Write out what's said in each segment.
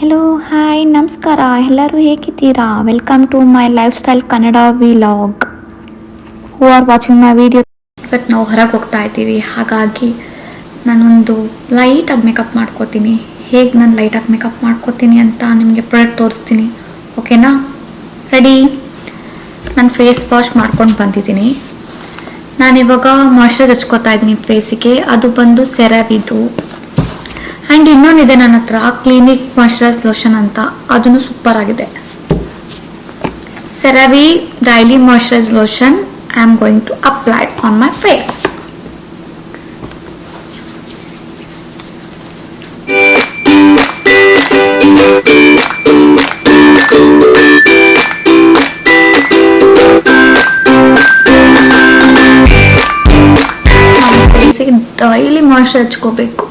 Hello hi ನಮಸ್ಕಾರ, ಎಲ್ಲರೂ ಹೇಗಿದ್ದೀರಾ? Welcome to my lifestyle Kannada vlog. Who are watching my video. ಇವತ್ತು ನಾವು ಹೊರಗೆ ಹೋಗ್ತಾ ಇದ್ದೀವಿ, ಹಾಗಾಗಿ ನಾನೊಂದು ಲೈಟಾಗಿ ಮೇಕಪ್ ಮಾಡ್ಕೋತೀನಿ. ಹೇಗೆ ನಾನು ಲೈಟಾಗಿ ಮೇಕಪ್ ಮಾಡ್ಕೋತೀನಿ ಅಂತ ನಿಮಗೆ ಪ್ರಾಡಕ್ಟ್ ತೋರಿಸ್ತೀನಿ, ಓಕೆನಾ? ರೆಡಿ? ನಾನು ಫೇಸ್ ವಾಶ್ ಮಾಡ್ಕೊಂಡು ಬಂದಿದ್ದೀನಿ. ನಾನಿವಾಗ ಮಾಯ್ಶ್ಚರೈಸರ್ ಹಚ್ಕೋತಾ ಇದ್ದೀನಿ ಫೇಸಿಗೆ. ಅದು ಬಂದು ಸೆರಾವಿದು. ಆ್ಯಂಡ್ ಇನ್ನೊಂದಿದೆ ನನ್ನ ಹತ್ರ, ಕ್ಲಿನಿಕ್ ಮಾಯ್ಶ್ಚರೈಸ್ ಲೋಷನ್ ಅಂತ, ಅದನ್ನು ಸೂಪರ್ ಆಗಿದೆ. CeraVe daily moisturise lotion I am going to apply on my face. Daily moisturise ಹಚ್ಕೋಬೇಕು.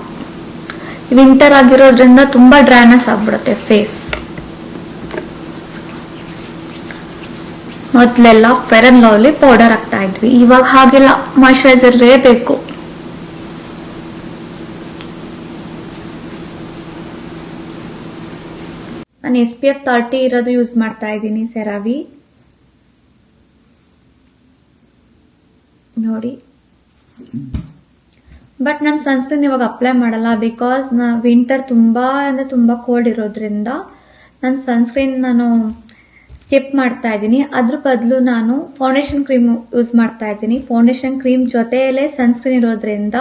ವಿಂಟರ್ ಆಗಿರೋದ್ರಿಂದ ತುಂಬಾ ಡ್ರೈನೆಸ್ ಆಗ್ಬಿಡುತ್ತೆ ಫೇಸ್. ಮೊದಲೆಲ್ಲ ಫೇರ್ ಅಂಡ್ ಲವ್ಲಿ ಪೌಡರ್ ಹಾಕ್ತಾ ಇದ್ವಿ, ಇವಾಗ ಹಾಗೆಲ್ಲ ಮಾಯ್ಶ್ಚರೈಸರ್ ಬೇಕು. ನಾನು SPF 30 ಇರೋದು ಯೂಸ್ ಮಾಡ್ತಾ ಇದ್ದೀನಿ, ಸೆರಾವಿ ನೋಡಿ. ಬಟ್ ನಾನು ಸನ್ಸ್ಕ್ರೀನ್ ಇವಾಗ ಅಪ್ಲೈ ಮಾಡಲ್ಲ, ಬಿಕಾಸ್ ವಿಂಟರ್ ತುಂಬಾ ಅಂದ್ರೆ ತುಂಬಾ ಕೋಲ್ಡ್ ಇರೋದ್ರಿಂದ ನಾನು ಸನ್ಸ್ಕ್ರೀನ್ ಸ್ಕಿಪ್ ಮಾಡ್ತಾ ಇದ್ದೀನಿ. ಅದ್ರ ಬದಲು ನಾನು ಫೌಂಡೇಶನ್ ಕ್ರೀಮ್ ಯೂಸ್ ಮಾಡ್ತಾ ಇದ್ದೀನಿ. ಫೌಂಡೇಶನ್ ಕ್ರೀಮ್ ಜೊತೆಯಲ್ಲೇ ಸನ್ಸ್ಕ್ರೀನ್ ಇರೋದ್ರಿಂದ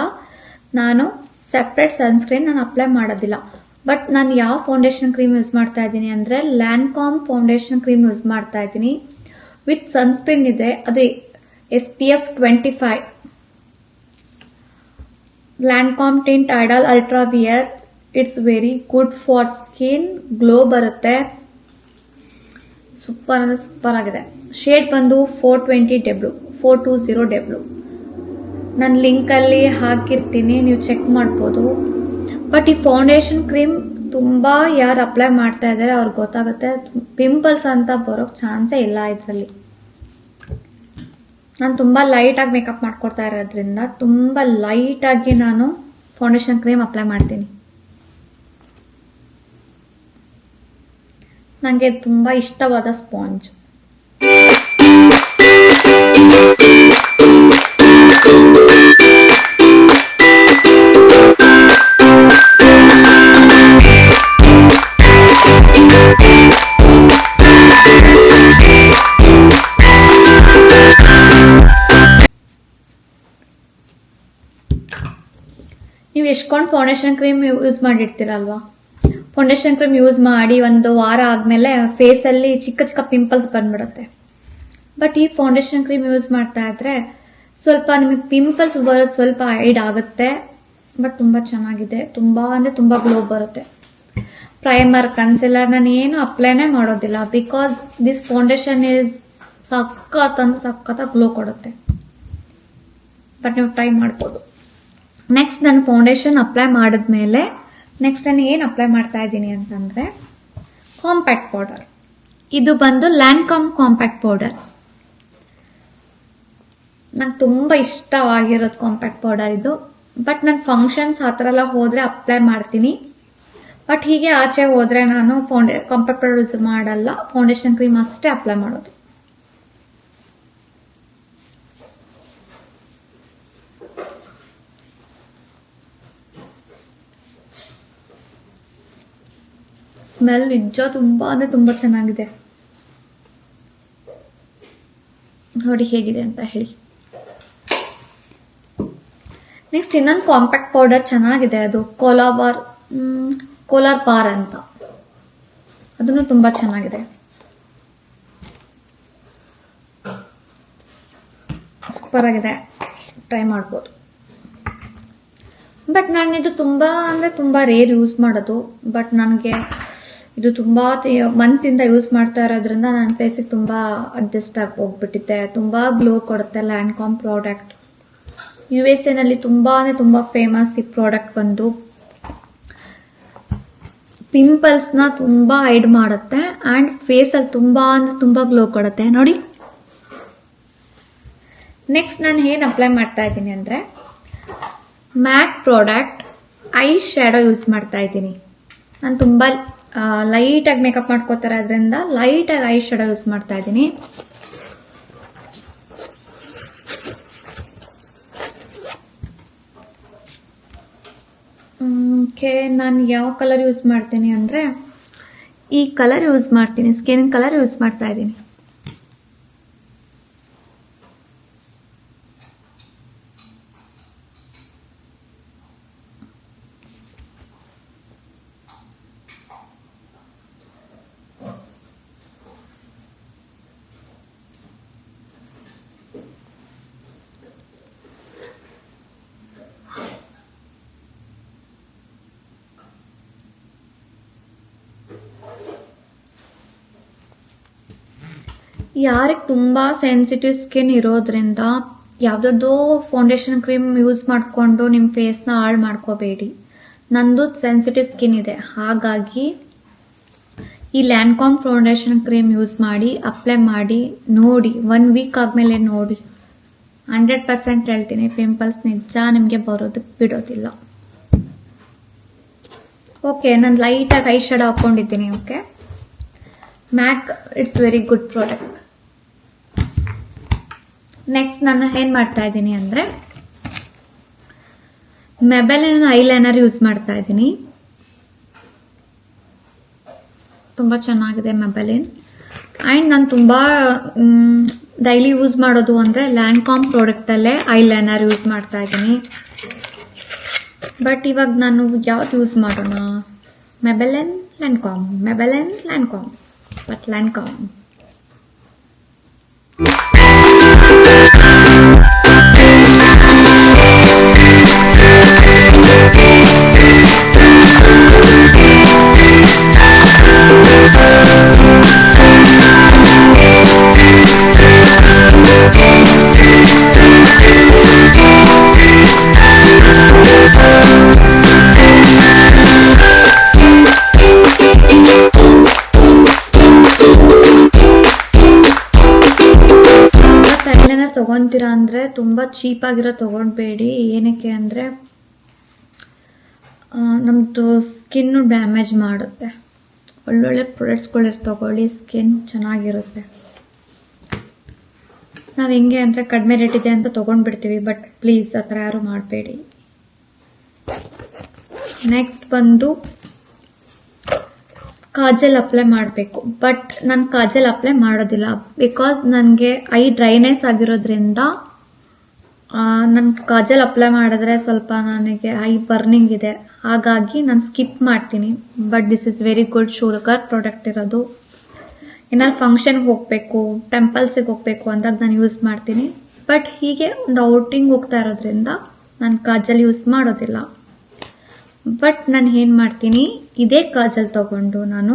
ನಾನು ಸೆಪ್ರೇಟ್ ಸನ್ಸ್ಕ್ರೀನ್ ನಾನು ಅಪ್ಲೈ ಮಾಡೋದಿಲ್ಲ. ಬಟ್ ನಾನು ಯಾವ ಫೌಂಡೇಶನ್ ಕ್ರೀಮ್ ಯೂಸ್ ಮಾಡ್ತಾ ಇದ್ದೀನಿ ಅಂದ್ರೆ ಲ್ಯಾನ್ಕಾಮ್ ಫೌಂಡೇಶನ್ ಕ್ರೀಮ್ ಯೂಸ್ ಮಾಡ್ತಾ ಇದ್ದೀನಿ. ವಿತ್ ಸನ್ಸ್ಕ್ರೀನ್ ಇದೆ, ಅದು SPF 25. Lancome Teint Idole Ultra Wear. It's very good for skin, glow ಬರುತ್ತೆ. ಸೂಪರ್ ಅಂದ್ರೆ ಸೂಪರ್ ಆಗಿದೆ. ಶೇಡ್ ಬಂದು 420W. ನಾನು ಲಿಂಕ್ ಅಲ್ಲಿ ಹಾಕಿರ್ತೀನಿ, ನೀವು ಚೆಕ್ ಮಾಡ್ಬೋದು. ಬಟ್ ಈ ಫೌಂಡೇಶನ್ ಕ್ರೀಮ್ ತುಂಬಾ ಯಾರು ಅಪ್ಲೈ ಮಾಡ್ತಾ ಇದ್ದಾರೆ ಅವ್ರಿಗೆ ಗೊತ್ತಾಗುತ್ತೆ, ಪಿಂಪಲ್ಸ್ ಅಂತ ಬರೋಕ್ ಚಾನ್ಸೇ ಇಲ್ಲ ಇದರಲ್ಲಿ. ನಾನು ತುಂಬಾ ಲೈಟ್ ಆಗಿ ಮೇಕಪ್ ಮಾಡ್ಕೊಡ್ತಾ ಇರೋದ್ರಿಂದ ತುಂಬಾ ಲೈಟ್ ಆಗಿ ನಾನು ಫೌಂಡೇಶನ್ ಕ್ರೀಮ್ ಅಪ್ಲೈ ಮಾಡ್ತೀನಿ. ನನಗೆ ತುಂಬಾ ಇಷ್ಟವಾದ ಸ್ಪಾಂಜ್. ನೀವು ಎಷ್ಟೊಂದು ಫೌಂಡೇಶನ್ ಕ್ರೀಮ್ ಯೂಸ್ ಮಾಡಿರ್ತೀರಲ್ವಾ, ಫೌಂಡೇಶನ್ ಕ್ರೀಮ್ ಯೂಸ್ ಮಾಡಿ ಒಂದು ವಾರ ಆದ್ಮೇಲೆ ಫೇಸ್ ಅಲ್ಲಿ ಚಿಕ್ಕ ಚಿಕ್ಕ ಪಿಂಪಲ್ಸ್ ಬಂದ್ಬಿಡುತ್ತೆ. ಬಟ್ ಈ ಫೌಂಡೇಶನ್ ಕ್ರೀಮ್ ಯೂಸ್ ಮಾಡ್ತಾ ಇದ್ರೆ ಸ್ವಲ್ಪ ನಿಮಗೆ ಪಿಂಪಲ್ಸ್ ಬರೋದು ಸ್ವಲ್ಪ ಹೈಡ್ ಆಗುತ್ತೆ. ಬಟ್ ತುಂಬಾ ಚೆನ್ನಾಗಿದೆ, ತುಂಬಾ ಅಂದ್ರೆ ತುಂಬಾ ಗ್ಲೋ ಬರುತ್ತೆ. ಪ್ರೈಮರ್, ಕನ್ಸಿಲರ್ ನಾನು ಏನು ಅಪ್ಲೈನೇ ಮಾಡೋದಿಲ್ಲ, ಬಿಕಾಸ್ ದಿಸ್ ಫೌಂಡೇಶನ್ ಇಸ್ ಸಖತ್ ಗ್ಲೋ ಕೊಡುತ್ತೆ. ಬಟ್ ನೀವು ಟ್ರೈ ಮಾಡ್ಬೋದು. ನೆಕ್ಸ್ಟ್ ನಾನು ಫೌಂಡೇಶನ್ ಅಪ್ಲೈ ಮಾಡಿದ್ಮೇಲೆ ನೆಕ್ಸ್ಟ್ ನಾನು ಏನು ಅಪ್ಲೈ ಮಾಡ್ತಾ ಇದ್ದೀನಿ ಅಂತಂದ್ರೆ ಕಾಂಪ್ಯಾಕ್ಟ್ ಪೌಡರ್. ಇದು ಬಂದು ಲ್ಯಾನ್ಕಾಮ್ ಕಾಂಪ್ಯಾಕ್ಟ್ ಪೌಡರ್. ನಂಗೆ ತುಂಬಾ ಇಷ್ಟವಾಗಿರೋದು ಕಾಂಪ್ಯಾಕ್ಟ್ ಪೌಡರ್ ಇದು. ಬಟ್ ನಾನು ಫಂಕ್ಷನ್ಸ್ ಆ ಥರ ಎಲ್ಲ ಹೋದ್ರೆ ಅಪ್ಲೈ ಮಾಡ್ತೀನಿ. ಬಟ್ ಹೀಗೆ ಆಚೆ ಹೋದ್ರೆ ನಾನು ಕಾಂಪ್ಯಾಕ್ಟ್ ಪೌಡರ್ ಯೂಸ್ ಮಾಡಲ್ಲ, ಫೌಂಡೇಶನ್ ಕ್ರೀಮ್ ಅಷ್ಟೇ ಅಪ್ಲೈ ಮಾಡೋದು. ಸ್ಮೆಲ್ ನಿಜ ತುಂಬಾ ಅಂದ್ರೆ ತುಂಬಾ ಚೆನ್ನಾಗಿದೆ. ನೋಡಿ ಹೇಗಿದೆ ಅಂತ ಹೇಳಿ. ನೆಕ್ಸ್ಟ್ ಇನ್ನೊಂದು ಕಾಂಪ್ಯಾಕ್ಟ್ ಪೌಡರ್ ಚೆನ್ನಾಗಿದೆ, ಅದು ಕೋಲಾರ್ ಬಾರ್ ಅಂತ, ಅದನ್ನು ತುಂಬಾ ಚೆನ್ನಾಗಿದೆ. ಸೂಪರ್ ಆಗಿದೆ, ಟ್ರೈ ಮಾಡ್ಬೋದು. ಬಟ್ ನಾನು ಇದು ತುಂಬಾ ಅಂದ್ರೆ ತುಂಬಾ ರೇರ್ ಯೂಸ್ ಮಾಡೋದು. ಬಟ್ ನನಗೆ ಇದು ತುಂಬಾ ಮಂತ್ ಇಂದ ಯೂಸ್ ಮಾಡ್ತಾ ಇರೋದ್ರಿಂದ ನನ್ನ ಫೇಸಿಗೆ ತುಂಬಾ ಅಡ್ಜಸ್ಟ್ ಆಗಿ ಹೋಗ್ಬಿಟ್ಟಿದೆ. ತುಂಬಾ ಗ್ಲೋ ಕೊಡುತ್ತೆ. ಲ್ಯಾನ್ಕಾಮ್ ಪ್ರಾಡಕ್ಟ್ USA ನಲ್ಲಿ ತುಂಬಾ ಅಂದ್ರೆ ತುಂಬಾ ಫೇಮಸ್. ಈ ಪ್ರಾಡಕ್ಟ್ ಬಂದು ಪಿಂಪಲ್ಸ್ ನ ತುಂಬಾ ಹೈಡ್ ಮಾಡುತ್ತೆ ಅಂಡ್ ಫೇಸ್ ಅಲ್ಲಿ ತುಂಬಾ ಅಂದ್ರೆ ತುಂಬಾ ಗ್ಲೋ ಕೊಡುತ್ತೆ ನೋಡಿ. ನೆಕ್ಸ್ಟ್ ನಾನು ಏನ್ ಅಪ್ಲೈ ಮಾಡ್ತಾ ಇದ್ದೀನಿ ಅಂದ್ರೆ ಮ್ಯಾಕ್ ಪ್ರಾಡಕ್ಟ್ ಐ ಶ್ಯಾಡೋ ಯೂಸ್ ಮಾಡ್ತಾ ಇದ್ದೀನಿ. ನಾನು ತುಂಬಾ ಲೈಟಾಗಿ ಮೇಕಪ್ ಮಾಡ್ಕೋತಾರೆ, ಅದರಿಂದ ಲೈಟಾಗಿ ಐ ಶೇಡೋ ಯೂಸ್ ಮಾಡ್ತಾ ಇದ್ದೀನಿ. ಓಕೆ, ನಾನು ಯಾವ ಕಲರ್ ಯೂಸ್ ಮಾಡ್ತೀನಿ ಅಂದರೆ ಈ ಕಲರ್ ಯೂಸ್ ಮಾಡ್ತೀನಿ, ಸ್ಕಿನ್ ಕಲರ್ ಯೂಸ್ ಮಾಡ್ತಾ ಇದ್ದೀನಿ. ಯಾರಿಗೆ ತುಂಬ ಸೆನ್ಸಿಟಿವ್ ಸ್ಕಿನ್ ಇರೋದ್ರಿಂದ ಯಾವುದೋ ಫೌಂಡೇಶನ್ ಕ್ರೀಮ್ ಯೂಸ್ ಮಾಡಿಕೊಂಡು ನಿಮ್ಮ ಫೇಸ್ನ ಹಾಳು ಮಾಡ್ಕೋಬೇಡಿ. ನಂದು ಸೆನ್ಸಿಟಿವ್ ಸ್ಕಿನ್ ಇದೆ, ಹಾಗಾಗಿ ಈ ಲ್ಯಾನ್ಕಾಮ್ ಫೌಂಡೇಶನ್ ಕ್ರೀಮ್ ಯೂಸ್ ಮಾಡಿ ಅಪ್ಲೈ ಮಾಡಿ ನೋಡಿ. 1 ವೀಕ್ ಆದಮೇಲೆ ನೋಡಿ, 100% ಹೇಳ್ತೀನಿ, ಪಿಂಪಲ್ಸ್ ನಿಜ ನಿಮಗೆ ಬರೋದಕ್ಕೆ ಬಿಡೋದಿಲ್ಲ. ಓಕೆ, ನಾನು ಲೈಟಾಗಿ ಐ ಶೇಡೋ ಹಾಕ್ಕೊಂಡಿದ್ದೀನಿ. Okay, Mac it's very good product. Next ನಾನು ಏನು ಮಾಡ್ತಾ ಇದ್ದೀನಿ ಅಂದರೆ ಮೆಬೆಲಿನ್ ಐಲೈನರ್ ಯೂಸ್ ಮಾಡ್ತಾ ಇದ್ದೀನಿ. ತುಂಬ ಚೆನ್ನಾಗಿದೆ ಮೆಬೆಲಿನ್. ಆ್ಯಂಡ್ ನಾನು ತುಂಬ ಡೈಲಿ ಯೂಸ್ ಮಾಡೋದು ಅಂದರೆ ಲ್ಯಾನ್ಕಾಮ್ ಪ್ರಾಡಕ್ಟಲ್ಲೇ ಐಲೈನರ್ ಯೂಸ್ ಮಾಡ್ತಾ ಇದ್ದೀನಿ. ಬಟ್ ಇವಾಗ ನಾನು ಯಾವ್ದು ಯೂಸ್ ಮಾಡೋಣ? ಮೆಬೆಲಿನ್ ಲ್ಯಾನ್ಕಾಮ್, ಮೆಬೆಲಿನ್ ಲ್ಯಾನ್ಕಾಮ್, ಬಟ್ ಲ್ಯಾನ್ಕಾಮ್. ತಗೊಂತೀರಾ ಅಂದರೆ ತುಂಬ ಚೀಪಾಗಿರೋ ತಗೊಳ್ಬೇಡಿ. ಏನಕ್ಕೆ ಅಂದರೆ ನಮ್ಮದು ಸ್ಕಿನ್ನು ಡ್ಯಾಮೇಜ್ ಮಾಡುತ್ತೆ. ಒಳ್ಳೊಳ್ಳೆ ಪ್ರಾಡಕ್ಟ್ಸ್ಗಳು ತಗೊಳ್ಳಿ, ಸ್ಕಿನ್ ಚೆನ್ನಾಗಿರುತ್ತೆ. ನಾವು ಹೆಂಗೆ ಅಂದರೆ ಕಡಿಮೆ ರೇಟ್ ಇದೆ ಅಂತ ತೊಗೊಂಡ್ಬಿಡ್ತೀವಿ, ಬಟ್ ಪ್ಲೀಸ್ ಆ ಥರ ಯಾರು ಮಾಡಬೇಡಿ. ನೆಕ್ಸ್ಟ್ ಬಂದು ಕಾಜಲ್ ಅಪ್ಲೈ ಮಾಡಬೇಕು, ಬಟ್ ನಾನು ಕಾಜಲ್ ಅಪ್ಲೈ ಮಾಡೋದಿಲ್ಲ. ಬಿಕಾಸ್ ನನಗೆ ಐ ಡ್ರೈನೆಸ್ ಆಗಿರೋದ್ರಿಂದ ನಾನು ಕಾಜಲ್ ಅಪ್ಲೈ ಮಾಡಿದ್ರೆ ಸ್ವಲ್ಪ ನನಗೆ ಐ ಬರ್ನಿಂಗ್ ಇದೆ, ಹಾಗಾಗಿ ನಾನು ಸ್ಕಿಪ್ ಮಾಡ್ತೀನಿ. But this is very good sugar product ಇರೋದು. ಏನಾದ್ರು ಫಂಕ್ಷನ್ಗೆ ಹೋಗಬೇಕು, ಟೆಂಪಲ್ಸಿಗೆ ಹೋಗಬೇಕು ಅಂದಾಗ ನಾನು ಯೂಸ್ ಮಾಡ್ತೀನಿ. ಬಟ್ ಹೀಗೆ ಒಂದು ಔಟಿಂಗ್ ಹೋಗ್ತಾ ಇರೋದ್ರಿಂದ ನಾನು ಕಾಜಲ್ ಯೂಸ್ ಮಾಡೋದಿಲ್ಲ. ಬಟ್ ನಾನು ಏನು ಮಾಡ್ತೀನಿ, ಇದೇ ಕಾಜಲ್ ತಗೊಂಡು ನಾನು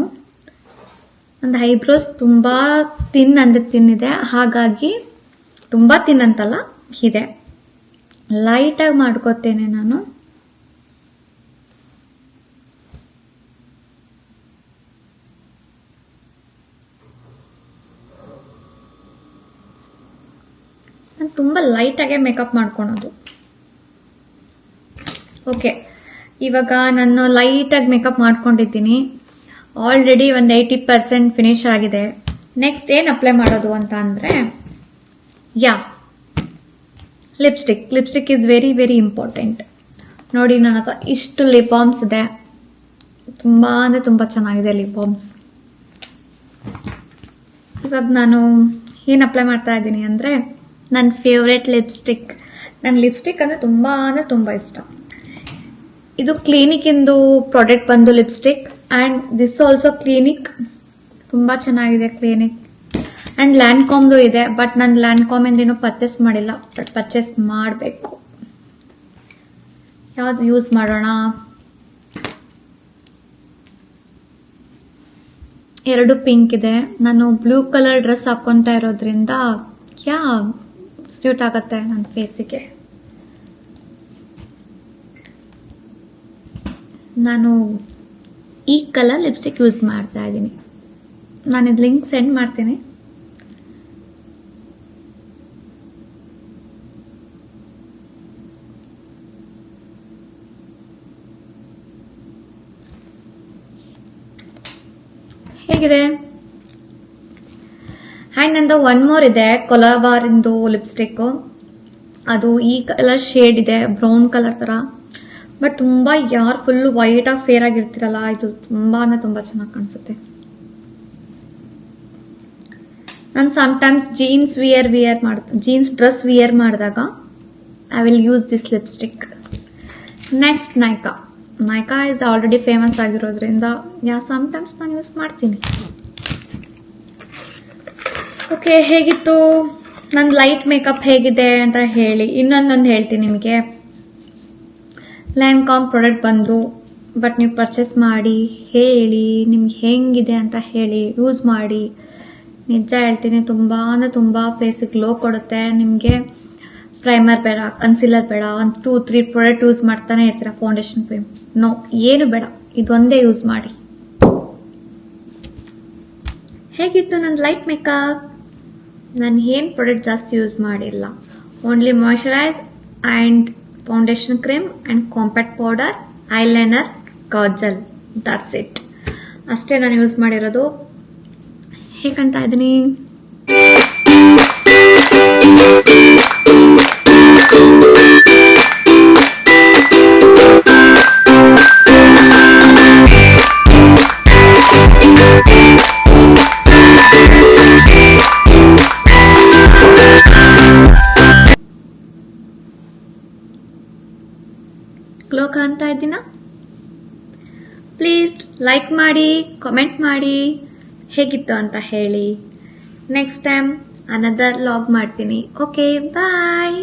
ಒಂದು ಐಬ್ರೋಸ್ ತುಂಬ ತಿನ್ನಿದೆ, ಹಾಗಾಗಿ ತುಂಬ ತಿನ್ನಂತಲ್ಲ ಇದೆ, ಲೈಟಾಗಿ ಮಾಡ್ಕೋತೇನೆ ನಾನು. ನಾನು ತುಂಬ ಲೈಟಾಗೆ ಮೇಕಪ್ ಮಾಡ್ಕೊಳೋದು. ಓಕೆ, ಇವಾಗ ನಾನು ಲೈಟಾಗಿ ಮೇಕಪ್ ಮಾಡ್ಕೊಂಡಿದ್ದೀನಿ. ಆಲ್ರೆಡಿ ಒಂದು 80% ಫಿನಿಶ್ ಆಗಿದೆ. ನೆಕ್ಸ್ಟ್ ಏನು ಅಪ್ಲೈ ಮಾಡೋದು ಅಂತ ಅಂದರೆ lipstick is very very important. ನೋಡಿ, ನನ್ನ ಹತ್ರ ಇಷ್ಟು ಲಿಪ್ ಬಾಮ್ಸ್ ಇದೆ, ತುಂಬ ಅಂದರೆ ತುಂಬ ಚೆನ್ನಾಗಿದೆ ಲಿಪ್ ಬಾಮ್ಸ್. ಇವಾಗ ನಾನು ಏನು ಅಪ್ಲೈ ಮಾಡ್ತಾ ಇದ್ದೀನಿ ಅಂದರೆ ನನ್ನ ಫೇವ್ರೆಟ್ ಲಿಪ್ಸ್ಟಿಕ್. ನನ್ನ ಲಿಪ್ಸ್ಟಿಕ್ ಅಂದರೆ ತುಂಬ ಇಷ್ಟ. ಇದು ಕ್ಲಿನಿಕ್ಕಿಂದು ಪ್ರಾಡಕ್ಟ್ ಬಂದು lipstick, and this also clinic, ತುಂಬ ಚೆನ್ನಾಗಿದೆ ಕ್ಲಿನಿಕ್. ಆ್ಯಂಡ್ ಲ್ಯಾನ್ಕಾಮ್ದು ಇದೆ, ಬಟ್ ನಾನು ಲ್ಯಾನ್ಕಾಮಿಂದೇನು ಪರ್ಚೇಸ್ ಮಾಡಿಲ್ಲ, ಬಟ್ ಪರ್ಚೇಸ್ ಮಾಡಬೇಕು. ಯಾವುದು ಯೂಸ್ ಮಾಡೋಣ? 2 ಪಿಂಕ್ ಇದೆ. ನಾನು ಬ್ಲೂ ಕಲರ್ ಡ್ರೆಸ್ ಹಾಕ್ಕೊತಾ ಇರೋದ್ರಿಂದ ಸ್ಯೂಟ್ ಆಗುತ್ತೆ ನನ್ನ ಫೇಸಿಗೆ. ನಾನು ಈ ಕಲರ್ ಲಿಪ್ಸ್ಟಿಕ್ ಯೂಸ್ ಮಾಡ್ತಾ ಇದ್ದೀನಿ. ನಾನು ಇದು ಲಿಂಕ್ ಸೆಂಡ್ ಮಾಡ್ತೀನಿ. ಹೇಗಿದೆ? ಆ್ಯಂಡ್ ನಂದು ಒನ್ ಮೋರ್ ಇದೆ, ಕೊಲಾಬಾರಿಂದು ಲಿಪ್ಸ್ಟಿಕ್. ಅದು ಈ ಕಲರ್ ಶೇಡ್ ಇದೆ, ಬ್ರೌನ್ ಕಲರ್ ತರ. ಬಟ್ ತುಂಬಾ ಯಾರು ಫುಲ್ ವೈಟ್ ಆಗಿ ಫೇರ್ ಆಗಿರ್ತಿರಲ್ಲ, ಇದು ತುಂಬಾ ಚೆನ್ನಾಗಿ ಕಾಣಿಸುತ್ತೆ. ನಾನು ಸಮ್ಟೈಮ್ಸ್ ಜೀನ್ಸ್ ಡ್ರೆಸ್ ವಿಯರ್ ಮಾಡಿದಾಗ I will use this lipstick. Next Nykaa is already famous ಆಗಿರೋದ್ರಿಂದ ಸಮ್ಟೈಮ್ಸ್ ನಾನು ಯೂಸ್ ಮಾಡ್ತೀನಿ. ಓಕೆ, ಹೇಗಿತ್ತು ನನ್ನ ಲೈಟ್ ಮೇಕಪ್ ಹೇಗಿದೆ ಅಂತ ಹೇಳಿ. ಇನ್ನೊಂದೊಂದು ಹೇಳ್ತೀನಿ ನಿಮಗೆ. ಲ್ಯಾನ್ಕಾಮ್ ಪ್ರಾಡಕ್ಟ್ ಬಂದು, ಬಟ್ ನೀವು ಪರ್ಚೇಸ್ ಮಾಡಿ ಹೇಳಿ ನಿಮ್ಗೆ ಹೆಂಗಿದೆ ಅಂತ ಹೇಳಿ, ಯೂಸ್ ಮಾಡಿ. ನಿಜ ಹೇಳ್ತೀನಿ, ತುಂಬ ಫೇಸಿಗೆ ಗ್ಲೋ ಕೊಡುತ್ತೆ. ನಿಮಗೆ ಪ್ರೈಮರ್ ಬೇಡ, ಕನ್ಸಿಲರ್ ಬೇಡ, ಒಂದು 2-3 ಪ್ರಾಡಕ್ಟ್ ಯೂಸ್ ಮಾಡ್ತಾನೆ ಇರ್ತೀರ. ಫೌಂಡೇಶನ್ ಕ್ರೀಮ್ ನೋ, ಏನು ಬೇಡ, ಇದೊಂದೇ ಯೂಸ್ ಮಾಡಿ. ಹೇಗಿತ್ತು ನನ್ನ ಲೈಟ್ ಮೇಕಪ್? ನಾನು ಏನು ಪ್ರಾಡಕ್ಟ್ ಜಾಸ್ತಿ ಯೂಸ್ ಮಾಡಿಲ್ಲ. Only moisturise and foundation cream and compact powder, eyeliner, Kajal, that's it. ಅಷ್ಟೇ ನಾನು ಯೂಸ್ ಮಾಡಿರೋದು. ಹೇಗೆ ಕಾಣ್ತಾ ಇದ್ದೀನಿ? ಗ್ಲೋ ಕಾಣ್ತಾ ಇದ್ದೀನಾ? ಪ್ಲೀಸ್ ಲೈಕ್ ಮಾಡಿ, ಕಾಮೆಂಟ್ ಮಾಡಿ, ಹೇಗಿತ್ತು ಅಂತ ಹೇಳಿ. ನೆಕ್ಸ್ಟ್ ಟೈಮ್ ಅನದರ್ ಲಾಗ್ ಮಾಡ್ತೀನಿ. ಓಕೆ, ಬಾಯ್.